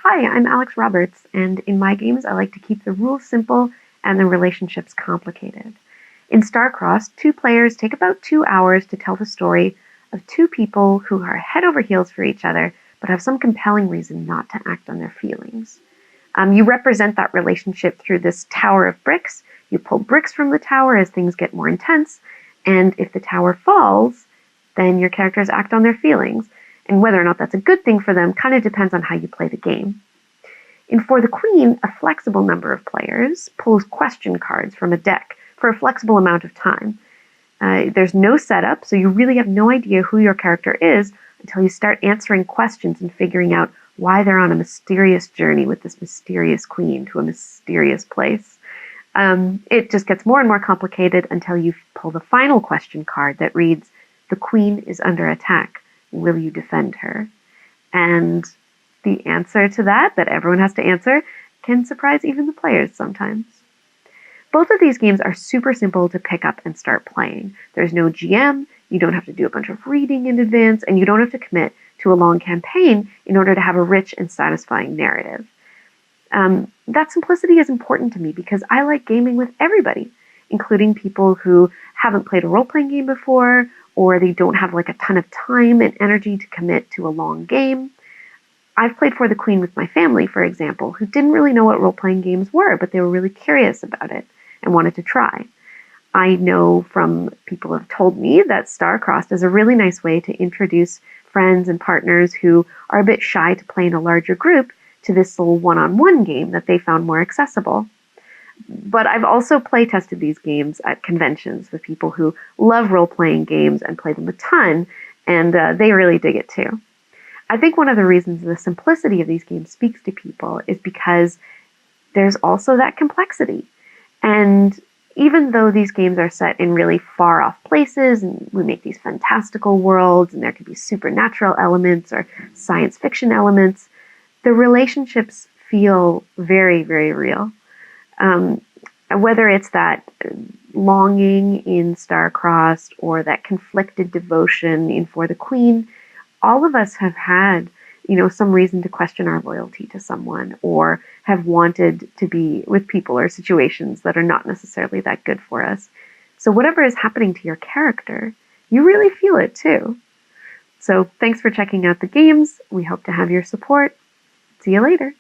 Hi, I'm Alex Roberts, and in my games I like to keep the rules simple and the relationships complicated. In Starcrossed, two players take about 2 hours to tell the story of two people who are head over heels for each other, but have some compelling reason not to act on their feelings. You represent that relationship through this tower of bricks. You pull bricks from the tower as things get more intense, and if the tower falls, then your characters act on their feelings. And whether or not that's a good thing for them kind of depends on how you play the game. In For the Queen, a flexible number of players pulls question cards from a deck for a flexible amount of time. There's no setup, so you really have no idea who your character is until you start answering questions and figuring out why they're on a mysterious journey with this mysterious queen to a mysterious place. It just gets more and more complicated until you pull the final question card that reads, "The queen is under attack. Will you defend her?" And the answer to that everyone has to answer, can surprise even the players sometimes. Both of these games are super simple to pick up and start playing. There's no GM, you don't have to do a bunch of reading in advance, and you don't have to commit to a long campaign in order to have a rich and satisfying narrative. That simplicity is important to me because I like gaming with everybody, including people who haven't played a role-playing game before, or they don't have like a ton of time and energy to commit to a long game. I've played For the Queen with my family, for example, who didn't really know what role-playing games were, but they were really curious about it and wanted to try. I know from people who have told me that Starcrossed is a really nice way to introduce friends and partners who are a bit shy to play in a larger group to this little one-on-one game that they found more accessible. But I've also play tested these games at conventions with people who love role-playing games and play them a ton, and they really dig it too. I think one of the reasons the simplicity of these games speaks to people is because there's also that complexity. And even though these games are set in really far-off places, and we make these fantastical worlds, and there could be supernatural elements or science fiction elements, the relationships feel very, very real. Whether it's that longing in Starcrossed or that conflicted devotion in For the Queen, all of us have had, some reason to question our loyalty to someone or have wanted to be with people or situations that are not necessarily that good for us. So whatever is happening to your character, you really feel it too. So thanks for checking out the games. We hope to have your support. See you later.